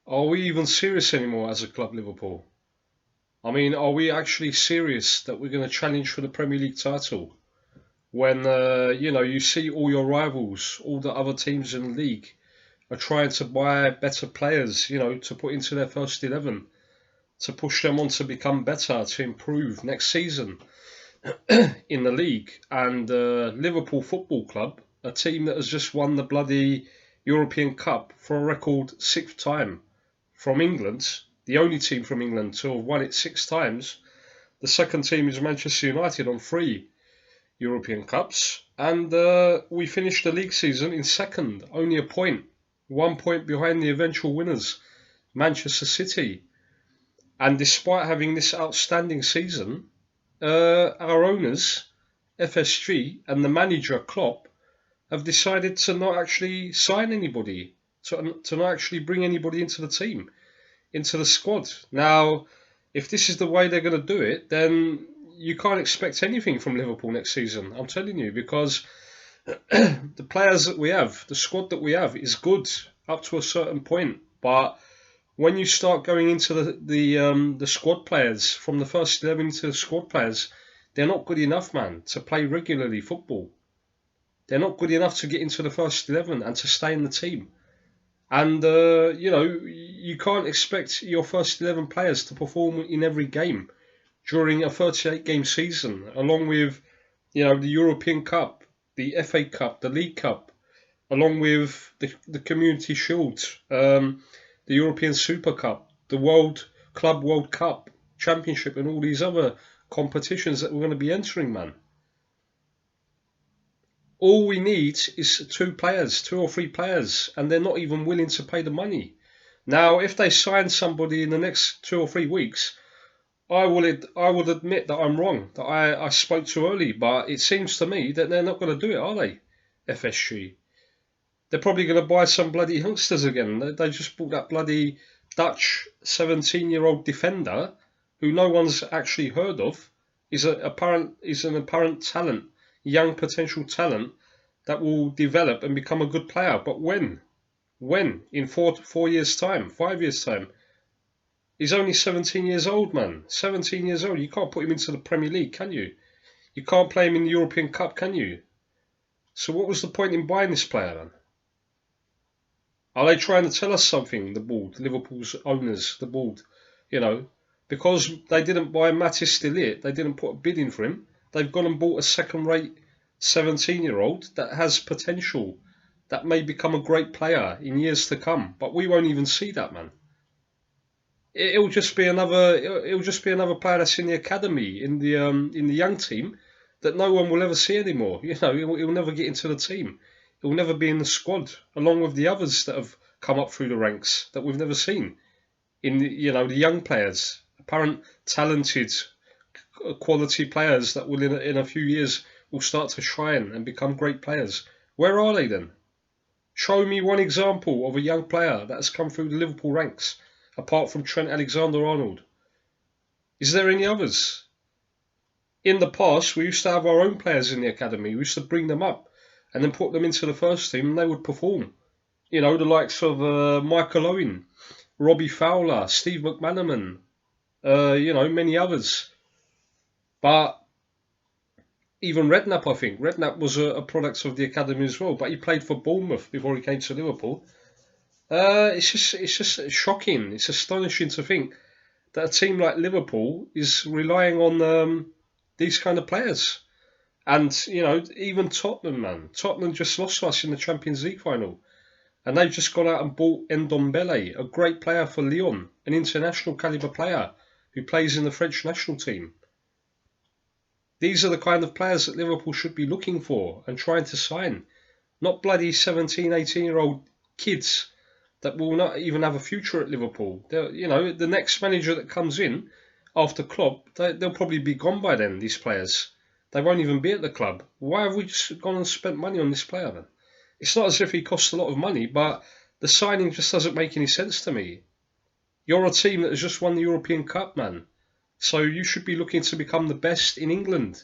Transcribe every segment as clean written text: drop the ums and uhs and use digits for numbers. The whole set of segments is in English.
Are we even serious anymore as a club, Liverpool? I mean, are we actually serious that we're going to challenge for the Premier League title when you see all your rivals, all the other teams in the league are trying to buy better players, to put into their first 11, to push them on to become better, to improve next season in the league. And Liverpool Football Club, a team that has just won the bloody European Cup for a record sixth time from England, the only team from England to have won it six times. The second team is Manchester United on three European Cups. And we finished the league season in second, only a point, 1 point behind the eventual winners, Manchester City. And despite having this outstanding season, our owners, FSG, and the manager, Klopp, have decided to not actually sign anybody, to not actually bring anybody into the team, into the squad. Now, if this is the way they're going to do it, then you can't expect anything from Liverpool next season. I'm telling you, because the players that we have, the squad that we have, is good up to a certain point. But when you start going into the squad players from the first 11 to the squad players, they're not good enough, man, to play regularly football. They're not good enough to get into the first 11 and to stay in the team. And, you can't expect your first 11 players to perform in every game during a 38 game season, along with, the European Cup, the FA Cup, the League Cup, along with the Community Shield, the European Super Cup, the World Cup, Championship, and all these other competitions that we're going to be entering, man. All we need is two or three players, and they're not even willing to pay the money. Now, if they sign somebody in the next 2 or 3 weeks, I would admit that I'm wrong, that I spoke too early, but it seems to me that they're not going to do it, are they? FSG. They're probably going to buy some bloody youngsters again. They just bought that bloody Dutch 17-year-old defender who no one's actually heard of. Is an apparent talent, young potential talent that will develop and become a good player. But when? When? In 4 years' time, 5 years' time. He's only 17 years old, man. 17 years old. You can't put him into the Premier League, can you? You can't play him in the European Cup, can you? So what was the point in buying this player, then? Are they trying to tell us something, the board, Liverpool's owners, the board? You know, because they didn't buy Mattis de Ligt, they didn't put a bid in for him. They've gone and bought a second-rate 17-year-old that has potential, that may become a great player in years to come. But we won't even see that, man. It'll just be another. It'll just be another player that's in the academy, in the young team, that no one will ever see anymore. He'll never get into the team. He'll never be in the squad, along with the others that have come up through the ranks that we've never seen. The young players, apparent talented, quality players that will in a few years will start to shine and become great players. Where are they then? Show me one example of a young player that has come through the Liverpool ranks, apart from Trent Alexander-Arnold. Is there any others? In the past, we used to have our own players in the academy. We used to bring them up and then put them into the first team and they would perform. The likes of Michael Owen, Robbie Fowler, Steve McManaman, many others. But even Redknapp, I think. Redknapp was a product of the academy as well, but he played for Bournemouth before he came to Liverpool. It's just shocking. It's astonishing to think that a team like Liverpool is relying on these kind of players. And, even Tottenham, man. Tottenham just lost to us in the Champions League final. And they've just gone out and bought Ndombele, a great player for Lyon, an international calibre player who plays in the French national team. These are the kind of players that Liverpool should be looking for and trying to sign. Not bloody 17, 18-year-old kids that will not even have a future at Liverpool. The next manager that comes in after Klopp, they'll probably be gone by then, these players. They won't even be at the club. Why have we just gone and spent money on this player then? It's not as if he costs a lot of money, but the signing just doesn't make any sense to me. You're a team that has just won the European Cup, man. So you should be looking to become the best in England.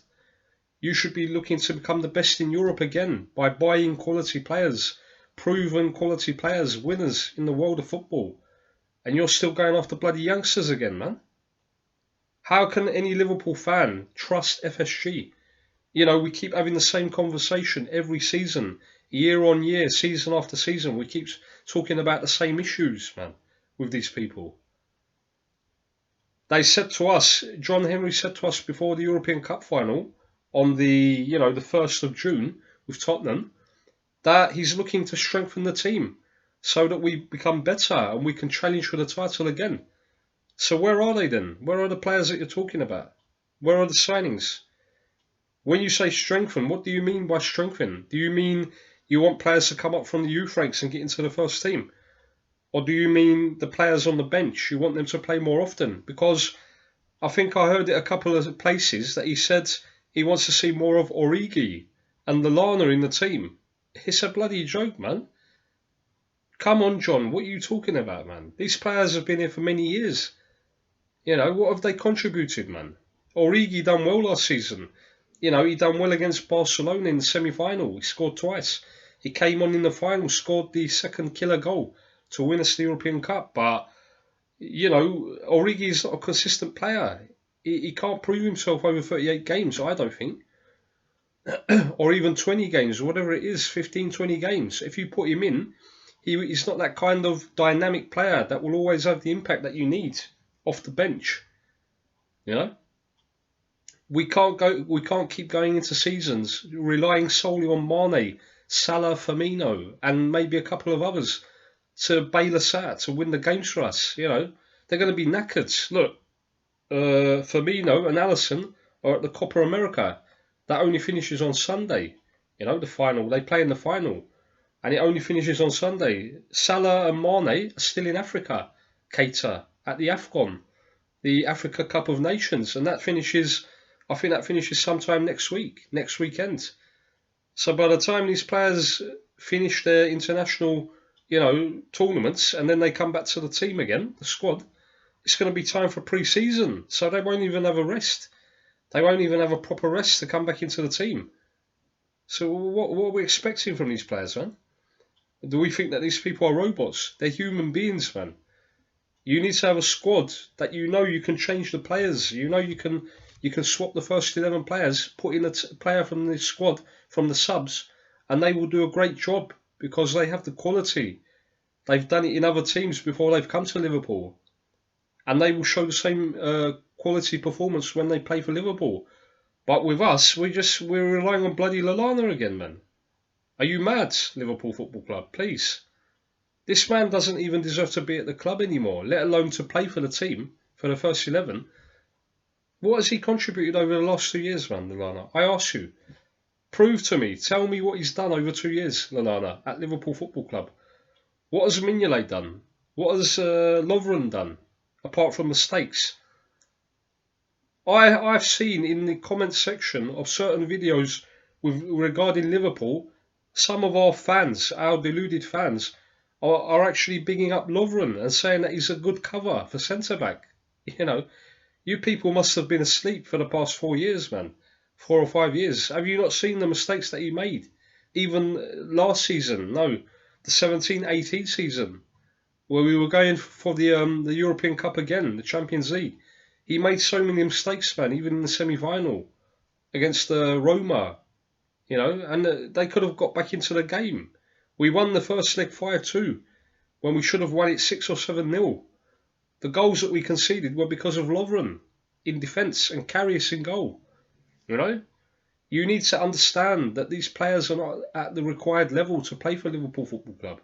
You should be looking to become the best in Europe again by buying quality players, proven quality players, winners in the world of football. And you're still going after bloody youngsters again, man. How can any Liverpool fan trust FSG? You know, we keep having the same conversation every season, year on year, season after season. We keep talking about the same issues, man, with these people. They said to us, John Henry said to us before the European Cup final on the 1st of June with Tottenham, that he's looking to strengthen the team so that we become better and we can challenge for the title again. So where are they then? Where are the players that you're talking about? Where are the signings? When you say strengthen, what do you mean by strengthen? Do you mean you want players to come up from the youth ranks and get into the first team? Or do you mean the players on the bench, you want them to play more often? Because I think I heard it a couple of places that he said he wants to see more of Origi and Lallana in the team. It's a bloody joke, man. Come on, John, what are you talking about, man? These players have been here for many years. You know, what have they contributed, man? Origi done well last season. You know, he done well against Barcelona in the semi-final. He scored twice. He came on in the final, scored the second killer goal to win us the European Cup. But, you know, Origi is not a consistent player. He can't prove himself over 38 games, I don't think. Or even 20 games, whatever it is, 15, 20 games. If you put him in, he's not that kind of dynamic player that will always have the impact that you need off the bench. You know? We can't keep going into seasons relying solely on Mane, Salah, Firmino, and maybe a couple of others to bail us out, to win the games for us. You know, they're going to be knackered. Look, Firmino and Alisson are at the Copa America. That only finishes on Sunday. You know, the final. They play in the final, and it only finishes on Sunday. Salah and Mane are still in Africa, Keita, at the AFCON, the Africa Cup of Nations, and that finishes. I think that finishes sometime next weekend. So by the time these players finish their international, tournaments, and then they come back to the team again, the squad, it's going to be time for pre-season. So they won't even have a rest. They won't even have a proper rest to come back into the team. So what are we expecting from these players, man? Do we think that these people are robots? They're human beings, man. You need to have a squad that you can change the players. You can swap the first 11 players, put in a player from the squad, from the subs, and they will do a great job because they have the quality. They've done it in other teams before they've come to Liverpool. And they will show the same quality performance when they play for Liverpool. But with us, we're relying on bloody Lallana again, man. Are you mad, Liverpool Football Club? Please. This man doesn't even deserve to be at the club anymore, let alone to play for the team, for the first 11. What has he contributed over the last 2 years, man, Lallana? I ask you. Prove to me, tell me what he's done over 2 years, Lallana, at Liverpool Football Club. What has Mignolet done? What has Lovren done, apart from mistakes? I've seen in the comment section of certain videos regarding Liverpool, some of our fans, our deluded fans, are actually bigging up Lovren and saying that he's a good cover for centre-back. You people must have been asleep for the past 4 years, man. 4 or 5 years. Have you not seen the mistakes that he made? Even last season, no, the 17-18 season, where we were going for the European Cup again, the Champions League. He made so many mistakes, man, even in the semi-final against Roma, and they could have got back into the game. We won the first leg 5-2 when we should have won it 6 or 7-0. The goals that we conceded were because of Lovren in defence and Karius in goal. You need to understand that these players are not at the required level to play for Liverpool Football Club.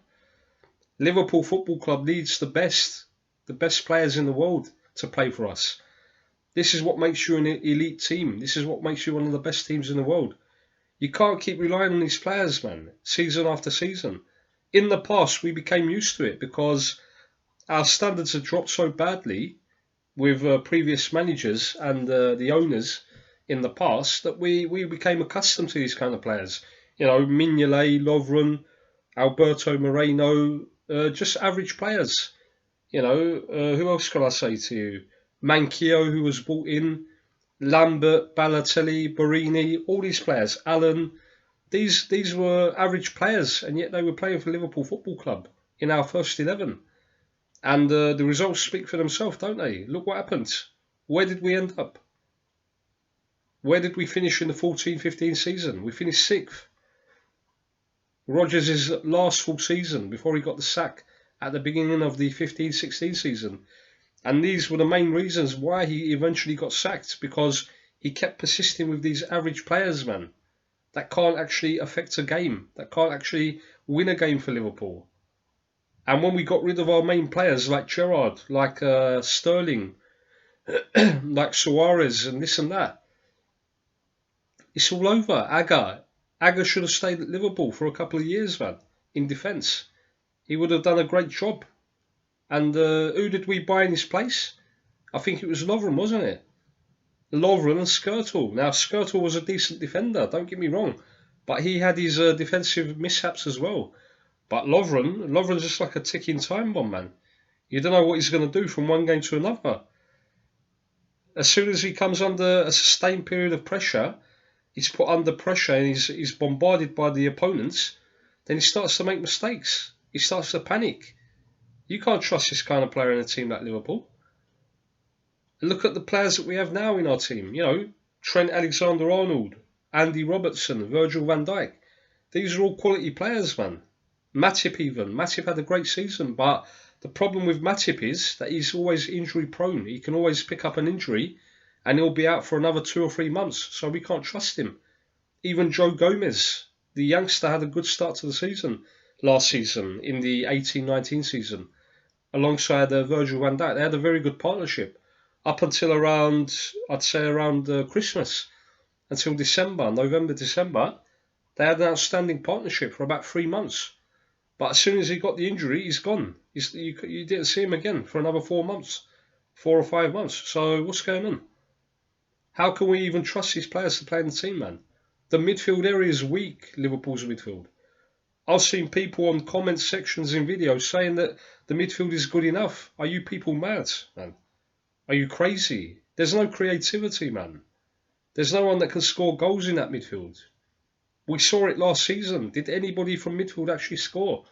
Liverpool Football Club needs the best players in the world to play for us. This is what makes you an elite team. This is what makes you one of the best teams in the world. You can't keep relying on these players, man, season after season. In the past, we became used to it because our standards had dropped so badly with previous managers and the owners in the past that we became accustomed to these kind of players. Mignolet, Lovren, Alberto Moreno, just average players. Who else can I say to you? Manquillo, who was brought in, Lambert, Balotelli, Borini, all these players, Allen. These were average players, and yet they were playing for Liverpool Football Club in our first 11. And the results speak for themselves, don't they? Look what happened. Where did we end up? Where did we finish in the 14-15 season? We finished 6th. Rodgers' last full season before he got the sack at the beginning of the 15-16 season. And these were the main reasons why he eventually got sacked, because he kept persisting with these average players, man, that can't actually affect a game, that can't actually win a game for Liverpool. And when we got rid of our main players like Gerrard, like Sterling, like Suarez and this and that, it's all over. Agger should have stayed at Liverpool for a couple of years, man, in defence. He would have done a great job. And who did we buy in his place? I think it was Lovren, wasn't it? Lovren and Skirtle. Now, Skirtle was a decent defender, don't get me wrong, but he had his defensive mishaps as well. But Lovren's just like a ticking time bomb, man. You don't know what he's going to do from one game to another. As soon as he comes under a sustained period of pressure, he's put under pressure and he's bombarded by the opponents, then he starts to make mistakes. He starts to panic. You can't trust this kind of player in a team like Liverpool. Look at the players that we have now in our team. You know, Trent Alexander-Arnold, Andy Robertson, Virgil van Dijk. These are all quality players, man. Matip even. Matip had a great season, but the problem with Matip is that he's always injury prone. He can always pick up an injury and he'll be out for another 2 or 3 months, so we can't trust him. Even Joe Gomez, the youngster, had a good start to the season last season in the 18-19 season alongside Virgil van Dijk. They had a very good partnership up until around, I'd say around Christmas, until November, December. They had an outstanding partnership for about 3 months. But as soon as he got the injury, he's gone. You didn't see him again for another 4 months, 4 or 5 months. So what's going on? How can we even trust these players to play in the team, man? The midfield area is weak, Liverpool's midfield. I've seen people on comment sections in videos saying that the midfield is good enough. Are you people mad, man? Are you crazy? There's no creativity, man. There's no one that can score goals in that midfield. We saw it last season. Did anybody from midfield actually score?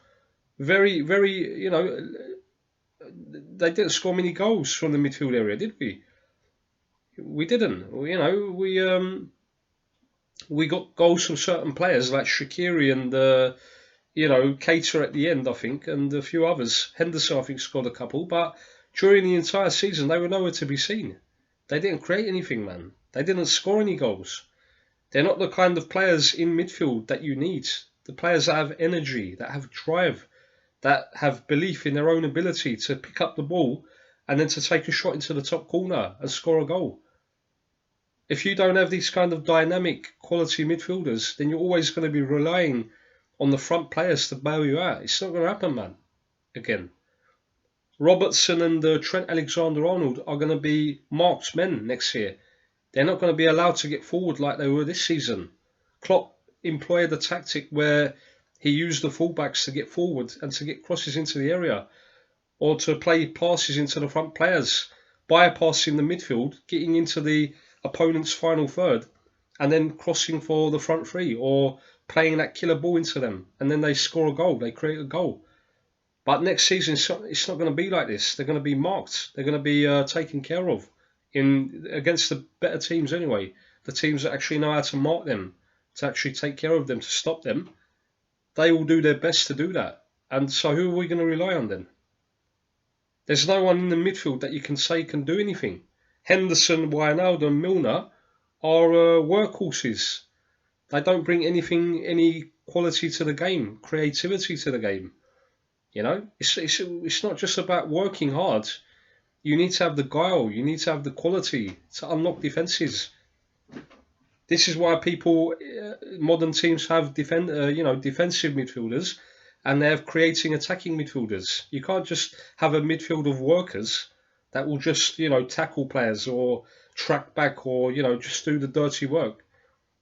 Very, very, they didn't score many goals from the midfield area, did we? We didn't. We got goals from certain players like Shaqiri and, Keita at the end, I think, and a few others. Henderson, I think, scored a couple, but during the entire season, they were nowhere to be seen. They didn't create anything, man. They didn't score any goals. They're not the kind of players in midfield that you need. The players that have energy, that have drive, that have belief in their own ability to pick up the ball and then to take a shot into the top corner and score a goal. If you don't have these kind of dynamic quality midfielders, then you're always going to be relying on the front players to bail you out. It's not going to happen, man. Again. Robertson and Trent Alexander-Arnold are going to be marksmen next year. They're not going to be allowed to get forward like they were this season. Klopp employed a tactic where he used the fullbacks to get forward and to get crosses into the area, or to play passes into the front players, bypassing the midfield, getting into the opponent's final third, and then crossing for the front three, or playing that killer ball into them, and then they score a goal, they create a goal. But next season, it's not going to be like this. They're going to be marked. They're going to be taken care of against the better teams anyway. The teams that actually know how to mark them, to actually take care of them, to stop them, they will do their best to do that. And so who are we going to rely on then? There's no one in the midfield that you can say can do anything. Henderson, Wijnaldum and Milner are workhorses. They don't bring any quality to the game, creativity to the game. It's not just about working hard. You need to have the guile. You need to have the quality to unlock defences. This is why modern teams have defensive midfielders, and they have creating attacking midfielders. You can't just have a midfield of workers that will just tackle players or track back or just do the dirty work.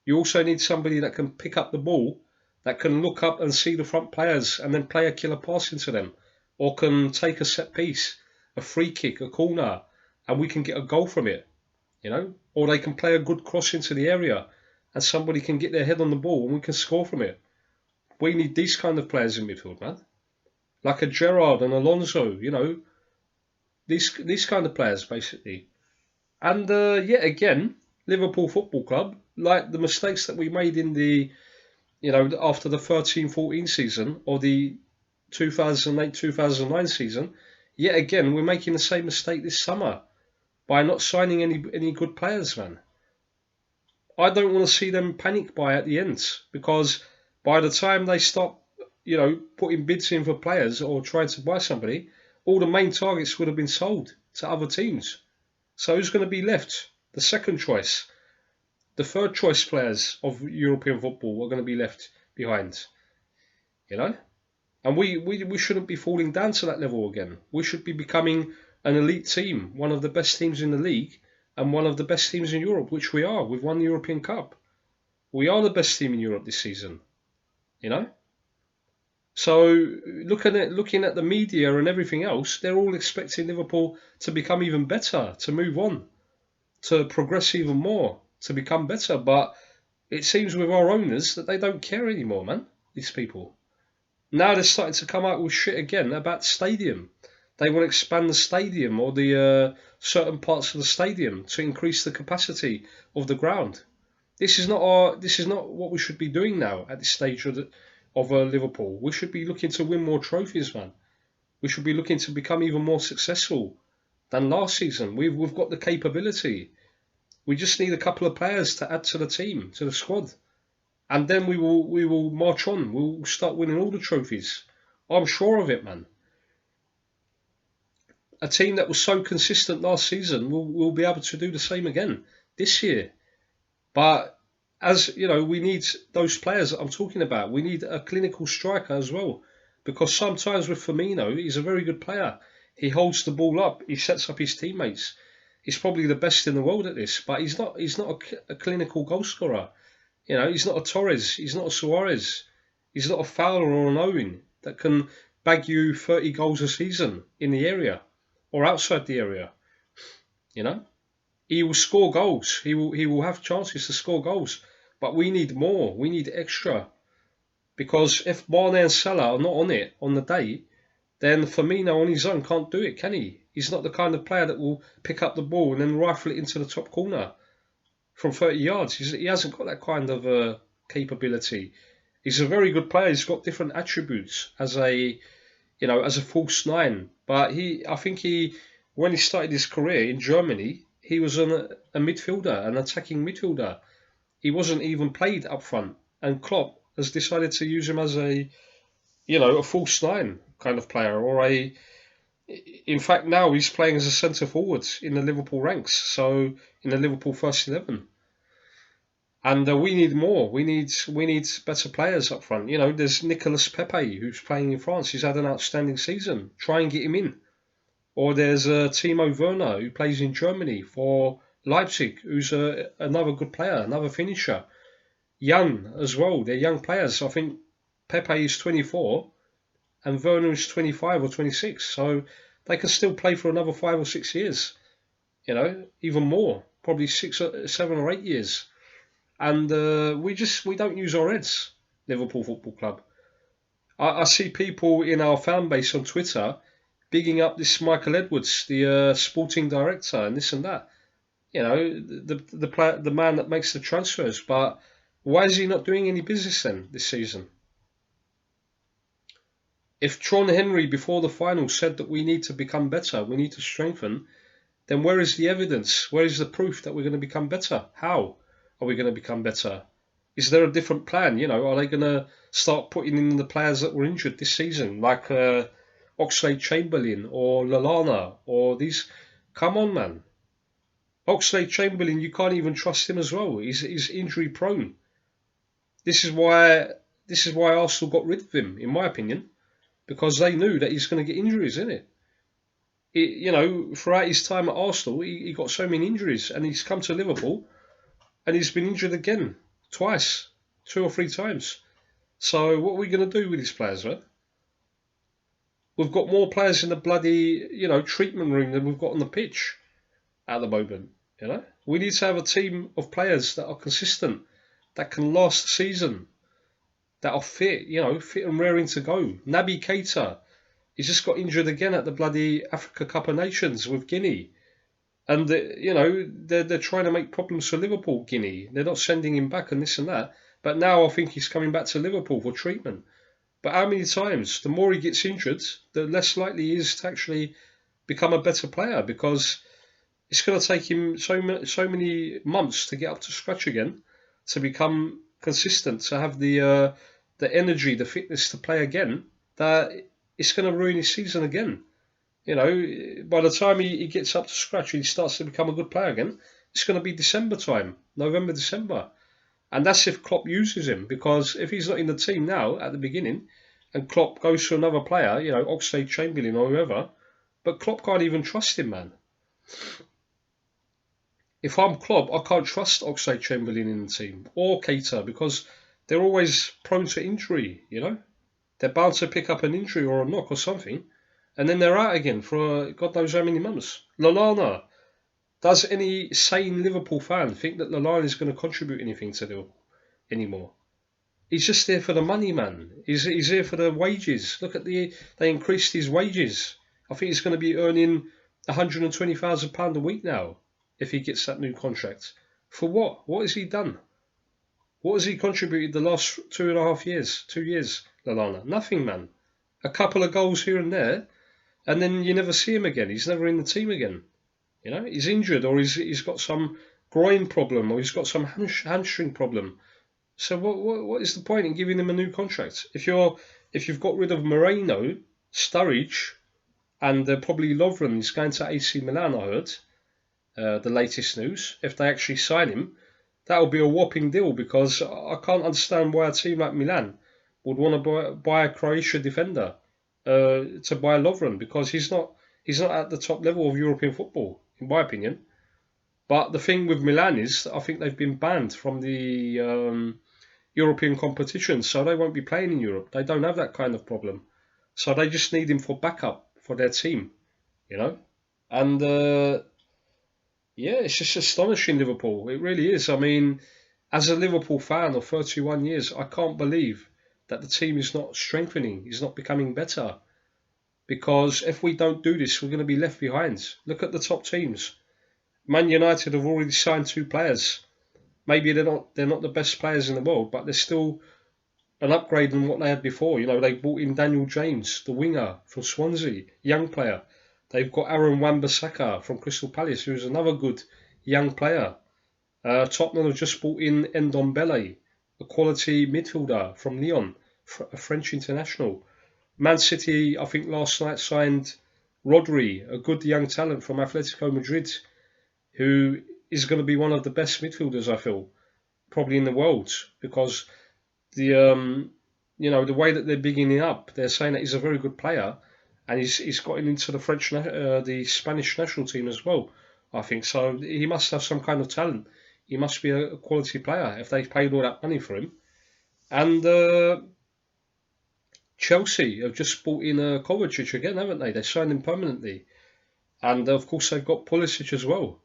You also need somebody that can pick up the ball, that can look up and see the front players and then play a killer pass into them, or can take a set piece, a free kick, a corner, and we can get a goal from it, or they can play a good cross into the area and somebody can get their head on the ball and we can score from it. We need these kind of players in midfield, man. Like a Gerrard and Alonso, These kind of players, basically. And yet again, Liverpool Football Club, like the mistakes that we made in the, after the 13-14 season or the 2008-2009 season, yet again, we're making the same mistake this summer by not signing any good players, man. I don't want to see them panic buy at the end, because by the time they stop, putting bids in for players or trying to buy somebody, all the main targets would have been sold to other teams. So who's going to be left? The second choice, the third choice players of European football are going to be left behind, you know? And we shouldn't be falling down to that level again. We should be becoming an elite team, one of the best teams in the league and one of the best teams in Europe, which we are. We've won the European Cup. We are the best team in Europe this season, you know? So looking at the media and everything else, they're all expecting Liverpool to become even better, to move on, to progress even more, to become better. But it seems with our owners that they don't care anymore, man, these people. Now they're starting to come out with shit again about the stadium. They want to expand the stadium or the certain parts of the stadium to increase the capacity of the ground. This is not what we should be doing now at this stage of Liverpool. We should be looking to win more trophies, man. We should be looking to become even more successful than last season. We've got the capability. We just need a couple of players to add to the team, to the squad. And then we will march on. We'll start winning all the trophies. I'm sure of it, man. A team that was so consistent last season will be able to do the same again this year. But as you know, we need those players that I'm talking about. We need a clinical striker as well, because sometimes with Firmino, he's a very good player. He holds the ball up. He sets up his teammates. He's probably the best in the world at this, but he's not a clinical goal scorer. He's not a Torres, he's not a Suarez, he's not a Fowler or an Owen that can bag you 30 goals a season in the area or outside the area. He will score goals. He will have chances to score goals, but we need more. We need extra, because if Mane and Salah are not on it on the day, then Firmino on his own can't do it, can he? He's not the kind of player that will pick up the ball and then rifle it into the top corner from 30 yards. He hasn't got that kind of capability. He's a very good player. He's got different attributes as a false nine. But I think when he started his career in Germany, he was a midfielder, an attacking midfielder. He wasn't even played up front. And Klopp has decided to use him as a false nine kind of player, in fact, now he's playing as a centre forward in the Liverpool ranks, so in the Liverpool first 11. And we need more. We need better players up front. There's Nicolas Pepe, who's playing in France. He's had an outstanding season. Try and get him in. Or there's Timo Werner, who plays in Germany for Leipzig, who's another good player, another finisher. Young as well. They're young players. I think Pepe is 24 and Werner is 25 or 26. So they can still play for another 5 or 6 years. Even more. Probably 7 or 8 years. And we don't use our heads, Liverpool Football Club. I see people in our fan base on Twitter bigging up this Michael Edwards, the sporting director, and this and that. The man that makes the transfers. But why is he not doing any business then this season? If Tron Henry before the final said that we need to become better, we need to strengthen, then where is the evidence? Where is the proof that we're going to become better? How are we going to become better? Is there a different plan? Are they going to start putting in the players that were injured this season, like Oxlade-Chamberlain or Lallana or these? Come on, man. Oxlade-Chamberlain, you can't even trust him as well. He's injury prone. This is why Arsenal got rid of him, in my opinion, because they knew that he's going to get injuries, isn't it? Throughout his time at Arsenal, he got so many injuries, and he's come to Liverpool, and he's been injured again, twice, 2 or 3 times. So what are we going to do with these players, right? We've got more players in the bloody, treatment room than we've got on the pitch at the moment. We need to have a team of players that are consistent, that can last the season, that are fit, fit and raring to go. Naby Keita He's just got injured again at the bloody Africa Cup of Nations with Guinea. And, they're trying to make problems for Liverpool, Guinea. They're not sending him back and this and that. But now I think he's coming back to Liverpool for treatment. But how many times? The more he gets injured, the less likely he is to actually become a better player, because it's going to take him so many months to get up to scratch again, to become consistent, to have the energy, the fitness to play again, that it's going to ruin his season again. By the time he gets up to scratch and he starts to become a good player again, it's going to be December time, November, December. And that's if Klopp uses him, because if he's not in the team now at the beginning and Klopp goes to another player, Oxlade-Chamberlain or whoever, but Klopp can't even trust him, man. If I'm Klopp, I can't trust Oxlade-Chamberlain in the team or Keita, because they're always prone to injury, They're bound to pick up an injury or a knock or something, and then they're out again for God knows how many months. Lallana. Does any sane Liverpool fan think that Lallana is going to contribute anything to Liverpool anymore? He's just there for the money, man. He's there for the wages. Look at they increased his wages. I think he's going to be earning £120,000 a week now if he gets that new contract. For what? What has he done? What has he contributed the last 2.5 years? 2 years, Lallana? Nothing, man. A couple of goals here and there, and then you never see him again. He's never in the team again. He's injured, or he's got some groin problem, or he's got some hamstring problem. So what is the point in giving him a new contract? If you've got rid of Moreno, Sturridge, and probably Lovren is going to AC Milan, I heard, the latest news. If they actually sign him, that will be a whopping deal, because I can't understand why a team like Milan would want to buy a Croatia defender to buy Lovren, because he's not at the top level of European football, in my opinion. But the thing with Milan is, I think they've been banned from the European competition, so they won't be playing in Europe. They don't have that kind of problem. So they just need him for backup for their team, And it's just astonishing, Liverpool. It really is. I mean, as a Liverpool fan of 31 years, I can't believe that the team is not strengthening, is not becoming better. Because if we don't do this, we're going to be left behind. Look at the top teams. Man United have already signed 2 players. Maybe they're not the best players in the world, but they're still an upgrade on what they had before. They brought in Daniel James, the winger from Swansea, young player. They've got Aaron Wan-Bissaka from Crystal Palace, who's another good young player. Tottenham have just brought in Ndombele, a quality midfielder from Lyon, a French international. Man City, I think last night, signed Rodri, a good young talent from Atletico Madrid, who is going to be one of the best midfielders, I feel, probably in the world, because the way that they're bigging up, they're saying that he's a very good player, and he's gotten into the Spanish national team as well, I think. So he must have some kind of talent. He must be a quality player if they've paid all that money for him. And Chelsea have just brought in Kovacic again, haven't they? They signed him permanently. And of course they've got Pulisic as well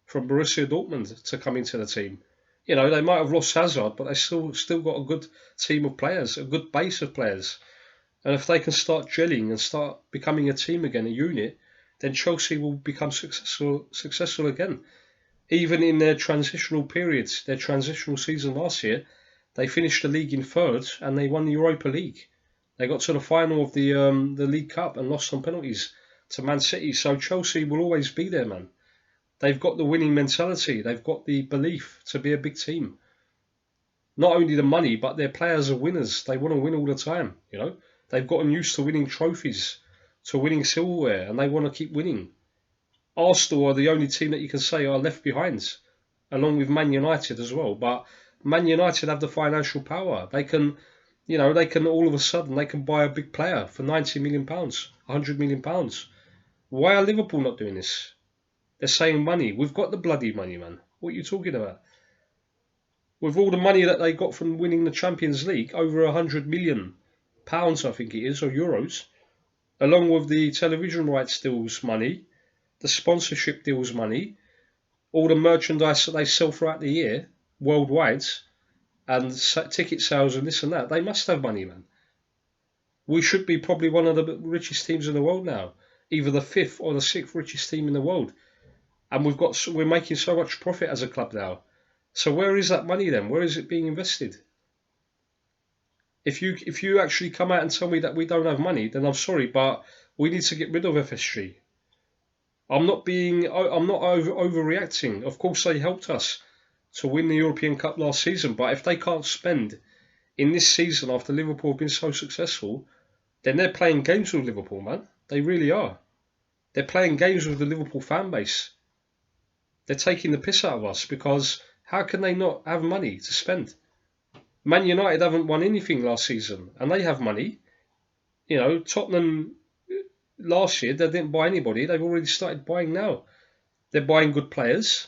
from Borussia Dortmund to come into the team. They might have lost Hazard, but they still got a good team of players, a good base of players. And if they can start gelling and start becoming a team again, a unit, then Chelsea will become successful again. Even in their transitional periods, their transitional season last year, they finished the league in 3rd and they won the Europa League. They got to the final of the League Cup and lost on penalties to Man City. So Chelsea will always be there, man. They've got the winning mentality. They've got the belief to be a big team. Not only the money, but their players are winners. They want to win all the time, They've gotten used to winning trophies, to winning silverware, and they want to keep winning. Arsenal are the only team that you can say are left behind, along with Man United as well. But Man United have the financial power. They can all of a sudden, they can buy a big player for £90 million, £100 million. Why are Liverpool not doing this? They're saying money. We've got the bloody money, man. What are you talking about? With all the money that they got from winning the Champions League, over £100 million, I think it is, or euros, along with the television rights deals money, the sponsorship deals money, all the merchandise that they sell throughout the year, worldwide, and ticket sales and this and that. They must have money, man. We should be probably one of the richest teams in the world now, either the fifth or the sixth richest team in the world, and we're making so much profit as a club now. So where is that money then? Where is it being invested? If you actually come out and tell me that we don't have money, then I'm sorry, but we need to get rid of FSG. I'm not overreacting. Of course, they helped us to win the European Cup last season, but if they can't spend in this season after Liverpool have been so successful, then they're playing games with Liverpool, man. They really are. They're playing games with the Liverpool fan base. They're taking the piss out of us because how can they not have money to spend? Man United haven't won anything last season and they have money. You know, Tottenham last year, they didn't buy anybody. They've already started buying now. They're buying good players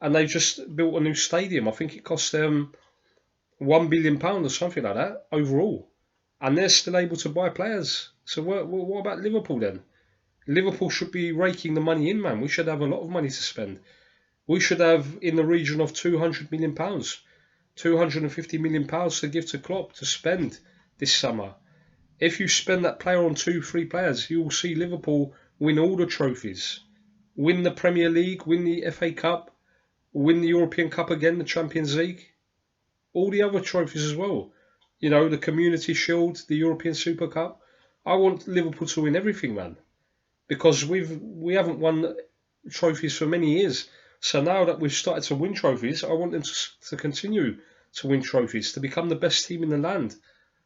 and they've just built a new stadium. I think it cost them £1 billion or something like that overall. And they're still able to buy players. So what about Liverpool then? Liverpool should be raking the money in, man. We should have a lot of money to spend. We should have in the region of £200 million, £250 million to give to Klopp to spend this summer. If you spend that player on 2-3 players, you will see Liverpool win all the trophies. Win the Premier League, win the FA Cup, win the European Cup again, the Champions League. All the other trophies as well. You know, the Community Shield, the European Super Cup. I want Liverpool to win everything, man. Because we haven't won trophies for many years. So now that we've started to win trophies, I want them to continue to win trophies, to become the best team in the land,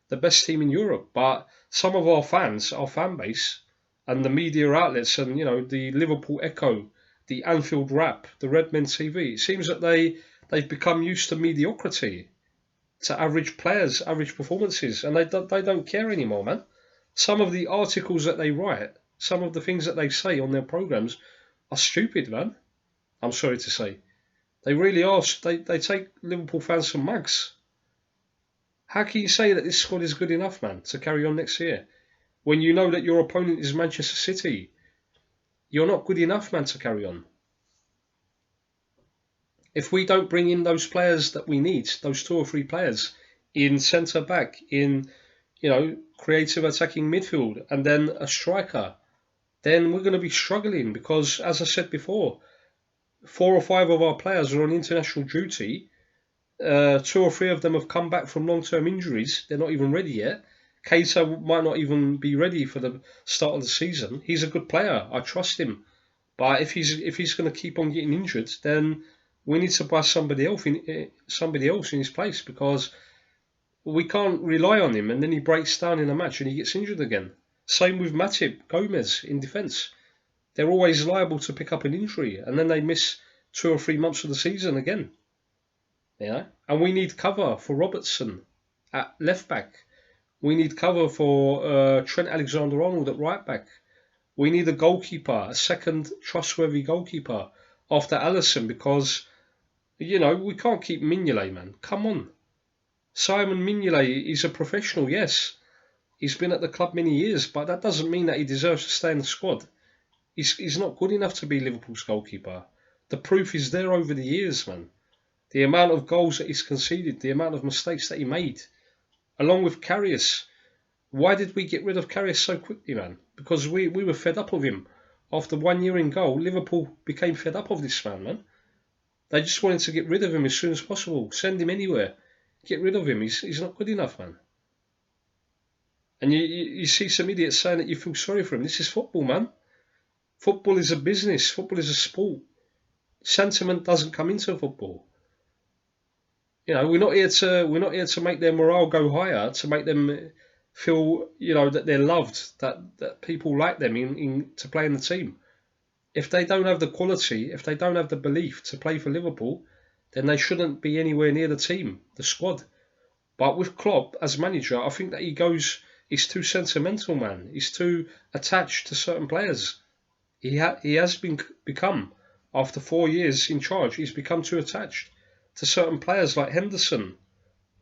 the best team in Europe. But some of our fans, our fan base, and the media outlets, and you know, the Liverpool Echo, the Anfield Wrap, the Redmen TV, it seems that they've become used to mediocrity, to average players, average performances, and they don't care anymore, man. Some of the articles that they write, some of the things that they say on their programs are stupid, man. I'm sorry to say. They really are. They take Liverpool fans for mugs. How can you say that this squad is good enough, man, to carry on next year? When you know that your opponent is Manchester City, you're not good enough, man, to carry on. If we don't bring in those players that we need, those 2 or 3 players in centre back, in creative attacking midfield, and then a striker, then we're going to be struggling because, as I said before, 4 or 5 of our players are on international duty. 2 or 3 of them have come back from long-term injuries. They're not even ready yet. Keita might not even be ready for the start of the season. He's a good player. I trust him. But if he's going to keep on getting injured, then we need to buy somebody else in his place because we can't rely on him and then he breaks down in a match and he gets injured again. Same with Matip, Gomez in defence. They're always liable to pick up an injury and then they miss 2 or 3 months of the season again. Yeah, and we need cover for Robertson at left back. We need cover for Trent Alexander-Arnold at right back. We need a goalkeeper, a second trustworthy goalkeeper after Alisson because, we can't keep Mignolet, man. Come on. Simon Mignolet is a professional, yes. He's been at the club many years, but that doesn't mean that he deserves to stay in the squad. He's not good enough to be Liverpool's goalkeeper. The proof is there over the years, man. The amount of goals that he's conceded, the amount of mistakes that he made, along with Karius. Why did we get rid of Karius so quickly, man? Because we were fed up of him. After 1 year in goal, Liverpool became fed up of this man. They just wanted to get rid of him as soon as possible. Send him anywhere. Get rid of him. He's not good enough, man. And you see some idiots saying that you feel sorry for him. This is football, man. Football is a business. Football is a sport. Sentiment doesn't come into football. We're not here to make their morale go higher, to make them feel, that they're loved, that people like them to play in the team. If they don't have the quality, if they don't have the belief to play for Liverpool, then they shouldn't be anywhere near the team, the squad. But with Klopp as manager, I think that he's too sentimental, man. He's too attached to certain players. He has become, after 4 years in charge, he's become too attached to certain players like Henderson,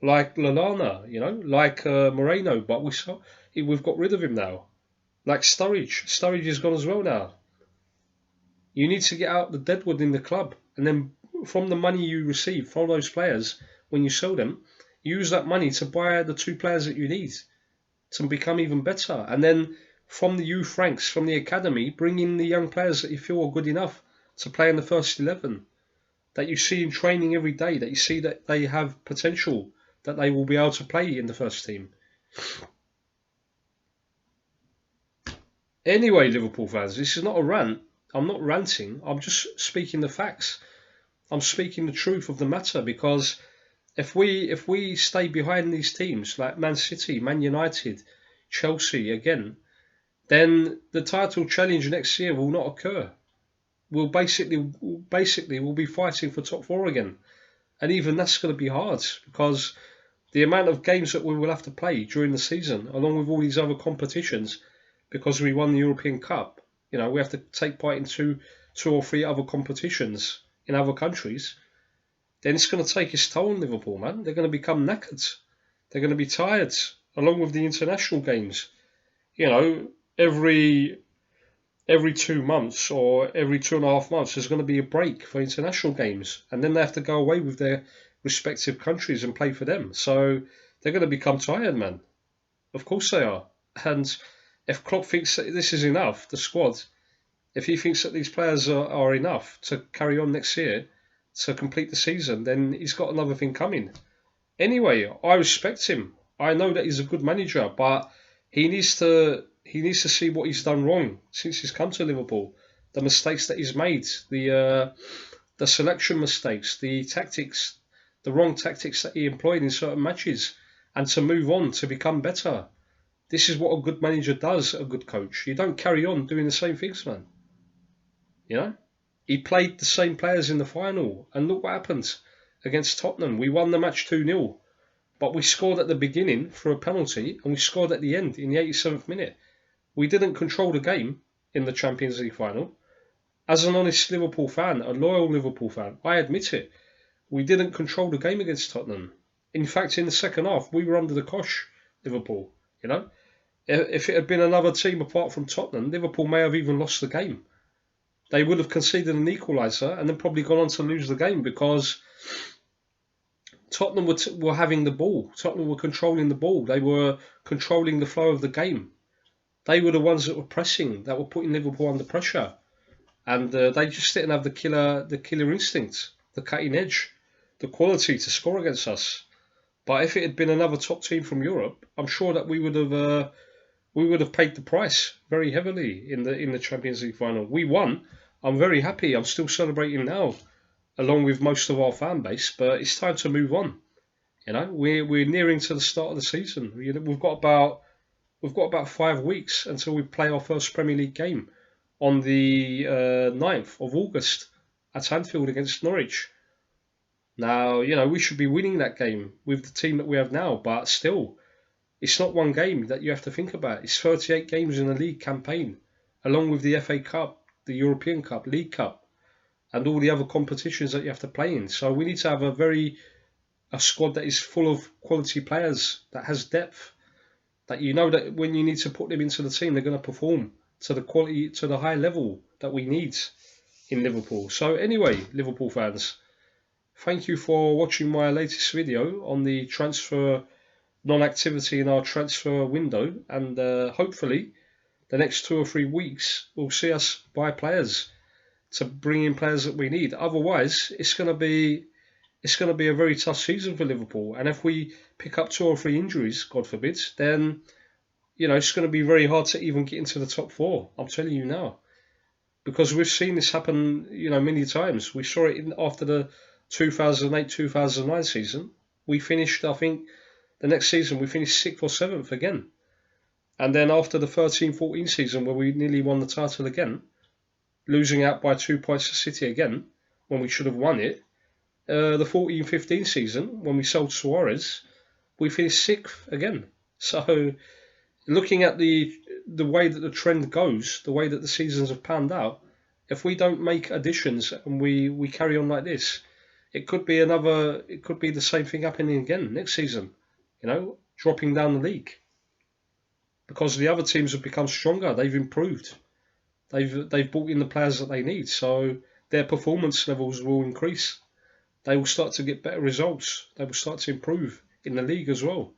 like Lallana, like Moreno, but we've got rid of him now. Like Sturridge. Sturridge is gone as well now. You need to get out the deadwood in the club, and then from the money you receive from those players, when you sell them, use that money to buy the 2 players that you need. to become even better. And then from the youth ranks, from the academy, bring in the young players that you feel are good enough to play in the first 11, that you see in training every day, that you see that they have potential, that they will be able to play in the first team. Anyway, Liverpool fans, this is not a rant. I'm not ranting. I'm just speaking the facts. I'm speaking the truth of the matter, because if we stay behind these teams like Man City, Man United, Chelsea again, then the title challenge next year will not occur. We'll basically be fighting for top four again, and even that's going to be hard, because the amount of games that we will have to play during the season, along with all these other competitions, because we won the European Cup, we have to take part in two or three other competitions in other countries. Then it's going to take its toll on Liverpool, man. They're going to become knackered. They're going to be tired, along with the international games. Every 2 months or every 2.5 months, there's going to be a break for international games, and then they have to go away with their respective countries and play for them. So they're going to become tired, man. Of course they are. And if Klopp thinks that this is enough, the squad, if he thinks that these players are enough to carry on next year, to complete the season, then he's got another thing coming. Anyway, I respect him. I know that he's a good manager, but he needs to see what he's done wrong since he's come to Liverpool. The mistakes that he's made, the selection mistakes, the tactics, the wrong tactics that he employed in certain matches, and to move on, to become better. This is what a good manager does, a good coach. You don't carry on doing the same things, man. He played the same players in the final, and look what happened against Tottenham. We won the match 2-0, but we scored at the beginning for a penalty, and we scored at the end in the 87th minute. We didn't control the game in the Champions League final. As an honest Liverpool fan, a loyal Liverpool fan, I admit it. We didn't control the game against Tottenham. In fact, in the second half, we were under the cosh, Liverpool. If it had been another team apart from Tottenham, Liverpool may have even lost the game. They would have conceded an equaliser and then probably gone on to lose the game, because Tottenham were having the ball. Tottenham were controlling the ball. They were controlling the flow of the game. They were the ones that were pressing, that were putting Liverpool under pressure. And they just didn't have the killer instinct, the cutting edge, the quality to score against us. But if it had been another top team from Europe, I'm sure that we would have paid the price very heavily in the Champions League final. We won. I'm very happy. I'm still celebrating now, along with most of our fan base. But it's time to move on. We're nearing to the start of the season. We've got about 5 weeks until we play our first Premier League game on the 9th of August at Anfield against Norwich. Now, we should be winning that game with the team that we have now, but still, it's not one game that you have to think about. It's 38 games in a league campaign, along with the FA Cup, the European Cup, League Cup, and all the other competitions that you have to play in. So we need to have a squad that is full of quality players, that has depth, that that when you need to put them into the team, they're going to perform to the quality, to the high level that we need in Liverpool. So anyway, Liverpool fans, thank you for watching my latest video on the transfer non-activity in our transfer window, and hopefully the next 2 or 3 weeks will see us buy players to bring in players that we need. Otherwise, it's going to be a very tough season for Liverpool, and if we pick up 2 or 3 injuries, God forbid, then it's going to be very hard to even get into the top 4. I'm telling you now, because we've seen this happen many times. We saw it after the 2008-2009 season. We finished, I think, the next season we finished 6th or 7th again. And then after the 13-14 season, where we nearly won the title again, losing out by 2 points to City again, when we should have won it, the 14-15 season, when we sold Suarez, we finished 6th again. So looking at the way that the trend goes, the way that the seasons have panned out, if we don't make additions and we carry on like this, it could be the same thing happening again next season. Dropping down the league, because the other teams have become stronger. They've improved. They've brought in the players that they need, so their performance levels will increase. They will start to get better results. They will start to improve in the league as well.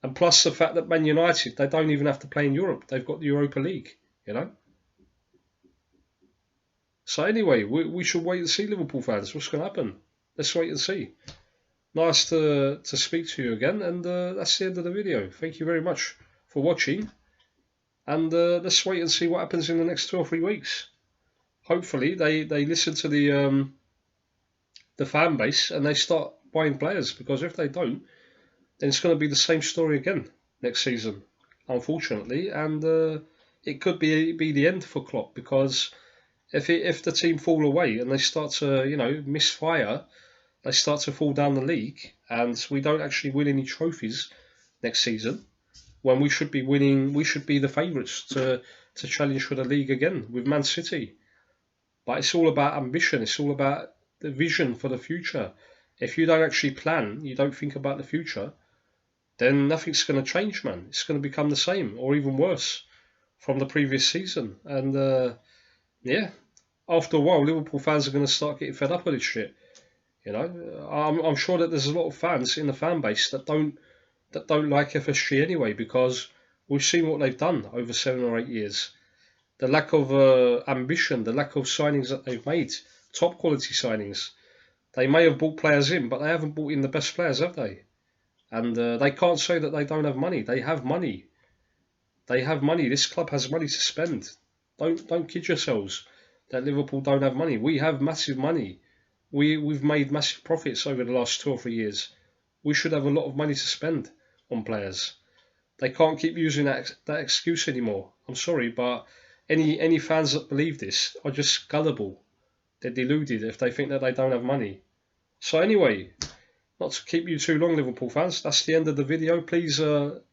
And plus the fact that Man United, they don't even have to play in Europe. They've got the Europa League, you know. So anyway, we should wait and see, Liverpool fans. What's going to happen? Let's wait and see. Nice to speak to you again, and that's the end of the video. Thank you very much for watching, and let's wait and see what happens in the next 2 or 3 weeks. Hopefully, they listen to the fan base and they start buying players, because if they don't, then it's going to be the same story again next season, unfortunately, and it could be the end for Klopp, because if the team fall away and they start to misfire, they start to fall down the league, and we don't actually win any trophies next season, when we should be winning, we should be the favourites to challenge for the league again with Man City. But it's all about ambition. It's all about the vision for the future. If you don't actually plan, you don't think about the future, then nothing's going to change, man. It's going to become the same or even worse from the previous season. And yeah, after a while, Liverpool fans are going to start getting fed up with this shit. You know, I'm sure that there's a lot of fans in the fan base that don't like FSG anyway, because we've seen what they've done over 7 or 8 years. The lack of ambition, the lack of signings that they've made, top quality signings. They may have bought players in, but they haven't bought in the best players, have they? And they can't say that they don't have money. They have money. They have money. This club has money to spend. Don't kid yourselves that Liverpool don't have money. We have massive money. We've made massive profits over the last 2 or 3 years. We should have a lot of money to spend on players. They can't keep using that excuse anymore. I'm sorry, but any fans that believe this are just gullible. They're deluded if they think that they don't have money. So anyway, not to keep you too long, Liverpool fans, that's the end of the video. Please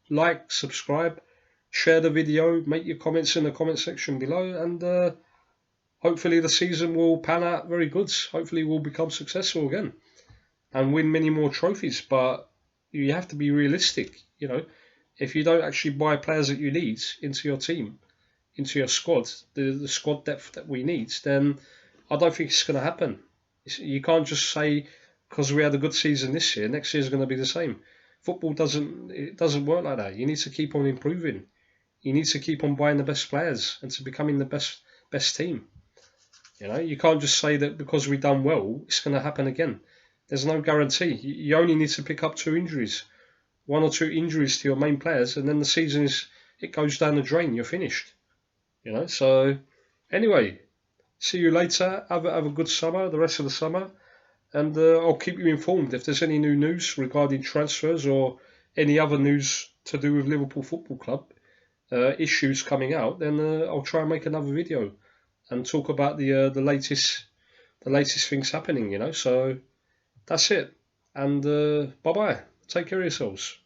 like, subscribe, share the video, make your comments in the comment section below, and hopefully the season will pan out very good. Hopefully we'll become successful again and win many more trophies. But you have to be realistic, you know. If you don't actually buy players that you need into your team, into your squad, the squad depth that we need, then I don't think it's going to happen. You can't just say, because we had a good season this year, next year is going to be the same. Football doesn't work like that. You need to keep on improving. You need to keep on buying the best players and to becoming the best team. You know, you can't just say that because we've done well, it's going to happen again. There's no guarantee. You only need to pick up 2 injuries, 1 or 2 injuries to your main players, and then the season it goes down the drain. You're finished. You know. So anyway, see you later. Have a good summer, the rest of the summer, and I'll keep you informed if there's any new news regarding transfers or any other news to do with Liverpool Football Club issues coming out. Then I'll try and make another video and talk about the latest things happening. You know. So that's it. And bye bye. Take care of yourselves.